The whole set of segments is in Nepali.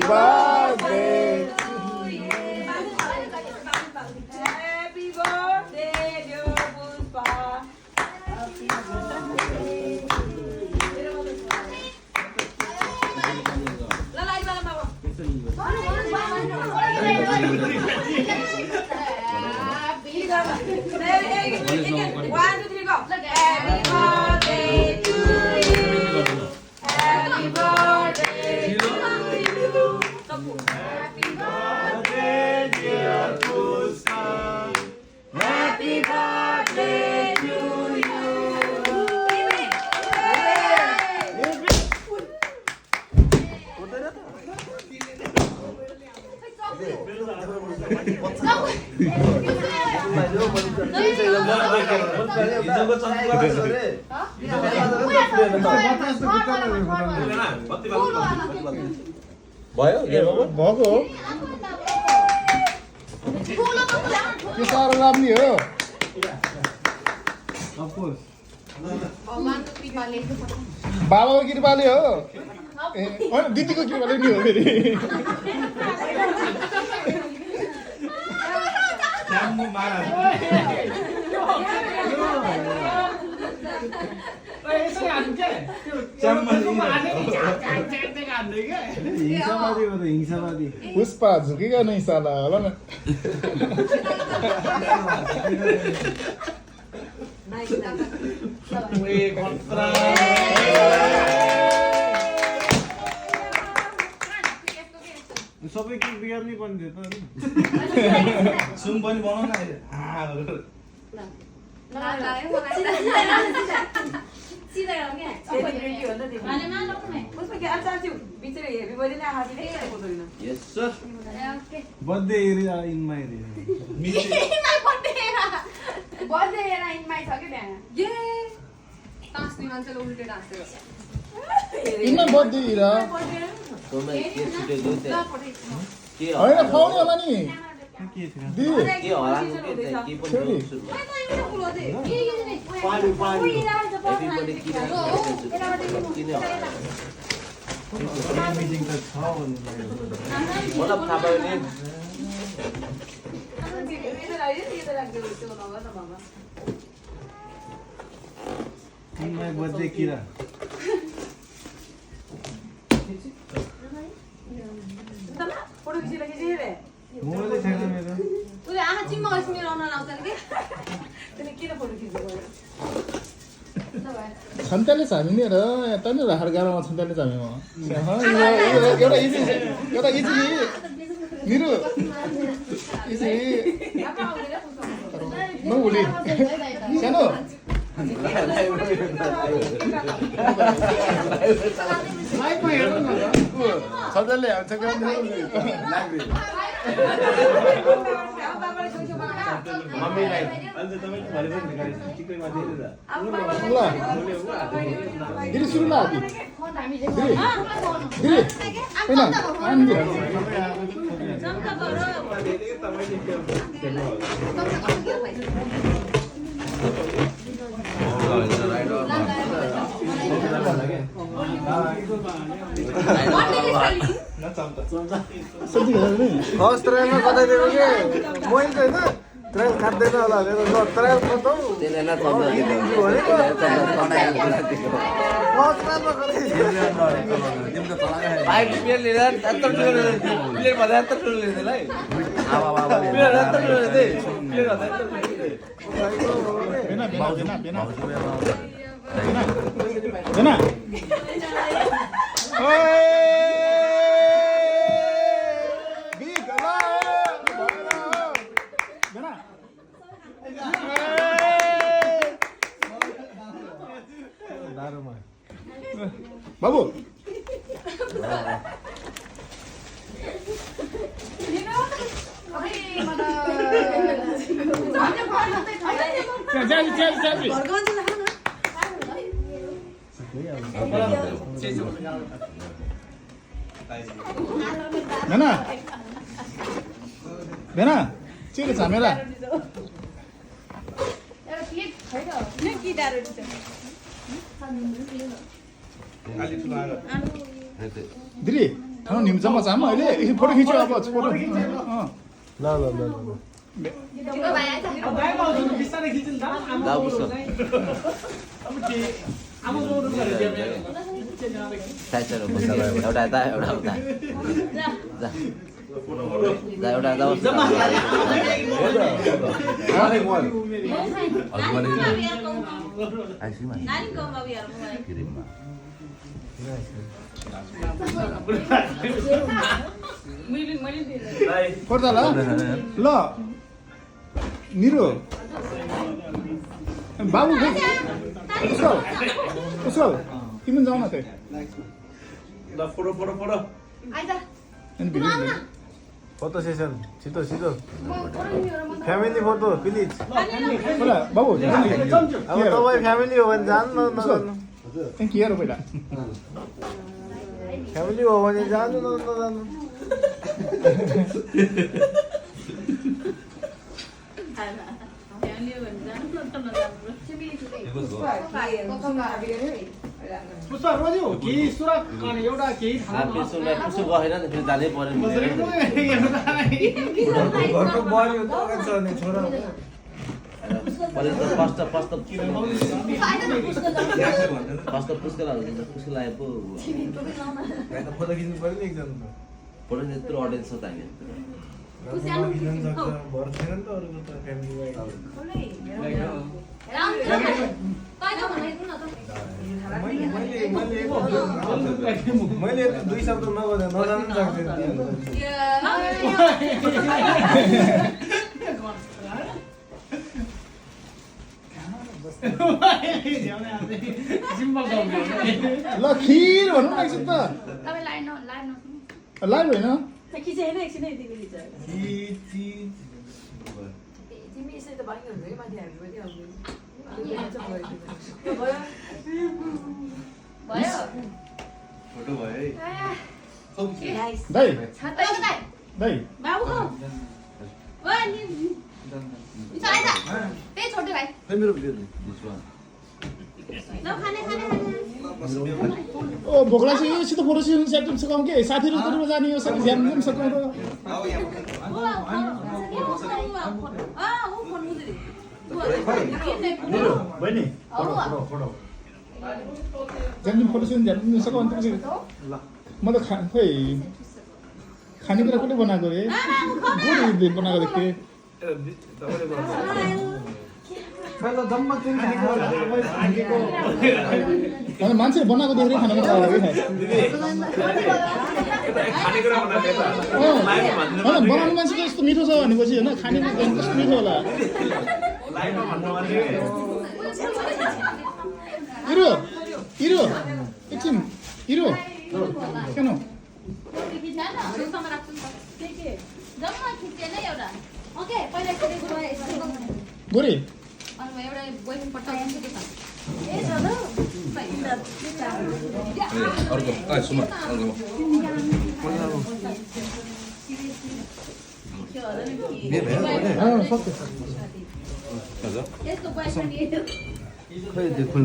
birthday to you. Happy birthday, dear Puspa. Happy birthday. La light वाला बाबा. One, two, three, go. Happy birthday to you. Happy birthday to you. Happy birthday, dear Puspa. Happy birthday to you. भयो भएको त्यो साह्रो राम्रो हो बाबाको कृपाले हो ए होइन दिदीको कृपाले नि हो फेरि पुष्पा झुकेगा नहीं साला होला न सबै के बिगार्नै पर्ने थियो त सुन पनि बनाउन बर्थडे एरिया इन माई इनमा बर्थडे इरा होइन खुवाउने होला नि बर्थडे किरा मोबाइल छैन मेरो उसले आँखा चिम्मा गएपछि मेरो अनुहार आउँछ नि त्यसले किन फोटो खिच्नु गयो छन्ताले छामी नि र यता नि राखर गाउँमा छन्ताले छामी म एउटा इजी निरु इजी नउली सानो लाइभमा हेर्नु न छन्ताले हान्छ मम्मीलाई अन्त तपाईले भने पनि चिकैमा दिनु त ल दिदी सुरु न आदि दिदी हैन आन्दी हस् ट्रेनमा कतैदेखि के मोइन छैन ट्रेन खाँदैन होला मेरो ट्रेन खतौ पाइप स्पेयर लिएर यत्रो ठुलो प्लेट भन्दा यत्रो ठुलो लिँदैन है प्लेट यत्रो ठुलो लिँदै प्लेट भन्दा यत्रो हैन ओए बिग ला हैन दारुमा बाबु चल Bena, Bena, cik camera. Diri, ठाउँ निम्चमा जाम अहिले एकछिन फोटो खिच्यो अब फोटो ल ल ल ल Juga banyak tak? दाउ पुस्छ साइजहरू पुस्छ एउटा यता एउटा उता जा जा एउटा यता बस्छ Nani kau mau biar mulai? पर्दा ल निरो बाबु उसो तिमी जाऊ न त Aida. फोटो सेसन छिटो छिटो फ्यामिली फोटो प्लिज बाबु अब तपाईँ फ्यामिली हो भने जानु न नजानु त्यहाँ के हेर पहिला फ्यामिली हो भने जानु न नजानु पुष्पा रोज्यो केही सुरक अनि एउटा केही पुसो गएन त फेरि जानै पर्यो घरको बुहारी हो त अगाडि चढ्ने छोरा हो फर्स्ट पुस्को लाग्यो पो फोटो खिच्नु पर्यो नि एकजना फोटो त्यत्रो अडियन्स छ त हामी भर छैन नि त अरूको त फ्यामिली मैले 2 शब्द नगर्दा नजानु सक्दैन ल खिर भन्नु न एकछिन त Tapi lain no. लाइभ होइन Kisah ini sini di sini. खिची Sini saya tu banyak orang mati hari berarti aku. Boleh. Photo भयो है Guys. दाइ Satu lagi. दाइ Babu kau. Wah ni. Bisa ada. Teh छोटे भाई. खै मेरो भिडियो लो खाने. ओ भोक लाग्छ यो सिधै फोटो सेट सकाउँ के साथीहरू कतिमा जाने यो सबै ध्यान पनि सकाउँ र वो फोन मुझे दे. बहिनी फोटो जन्म फोटो सेट ध्यान पनि सकाउँ त म त खोइ खानेकुरा कसले बनाएको रे गोरुले बनाएको देखेँ पहिला जम्मा तिन खानेको अनि मान्छेले बनाएको देखेर खाना मन लाग्यो बनाउने मान्छेको यस्तो मिठो छ भनेपछि होइन खानेको कस्तो मिठो होला इरो एकछिन इरो किन गोरे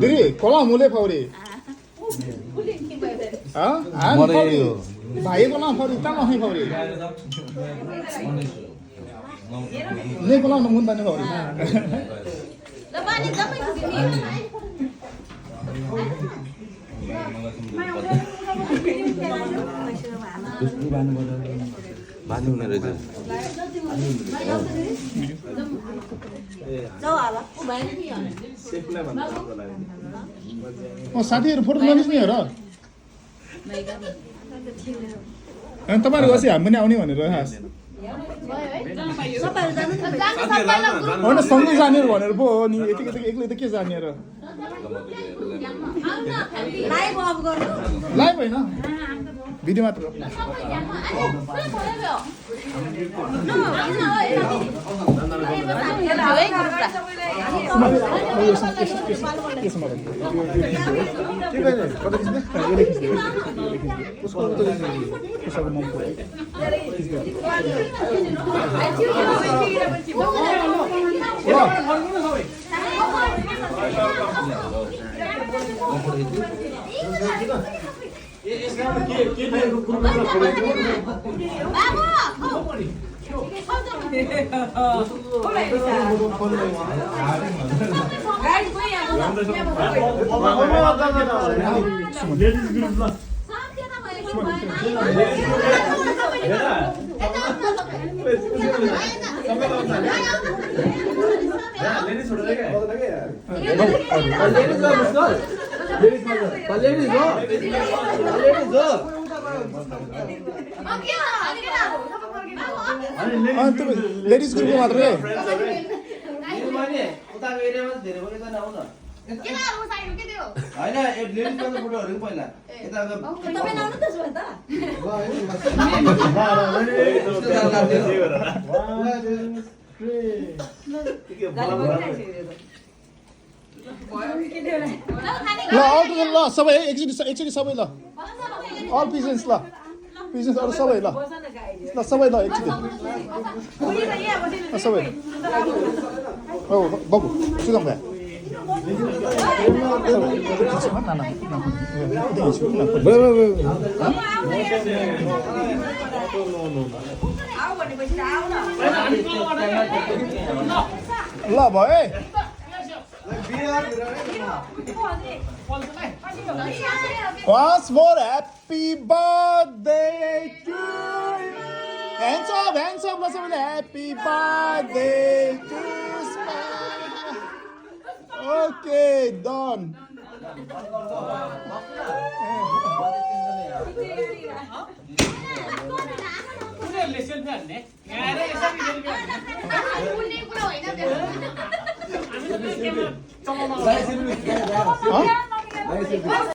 दिदी कला मुले फाउरे भाइ कला फाउरे ता नहै फाउरे ले कला नमुन ताने फाउरे बानी हुने रहेछ साथीहरू फोटो नखिच्ने हो र अनि तपाईँहरू पछि हामी पनि आउने भनेर खास होइन सँगै जाने भनेर पो हो नि यति एक्लै त के जाने र लाइभ होइन भिडियो मात्र लेडिज ग्रुपको मात्रै उताको एरियामा धेरै बोलेको आउन होइन लेडिजको फोटोहरू पहिला यताको ल अरू ल सबै एकचोटि सबै ल अल पिजेन्स ल पिजेन्स अरू सबै ल सबै ल एकचोटि सबै हो बाबु सुगम भाइ ल भयो है Once more, happy birthday to you. Hands up, let's have a happy birthday to Smile. Okay, done. उनीहरूले सेल्फी हान्ने यहाँ यसरी सेल्फी हान्ने कुनै कुरा होइन हामी त क्यामेरा चलाउन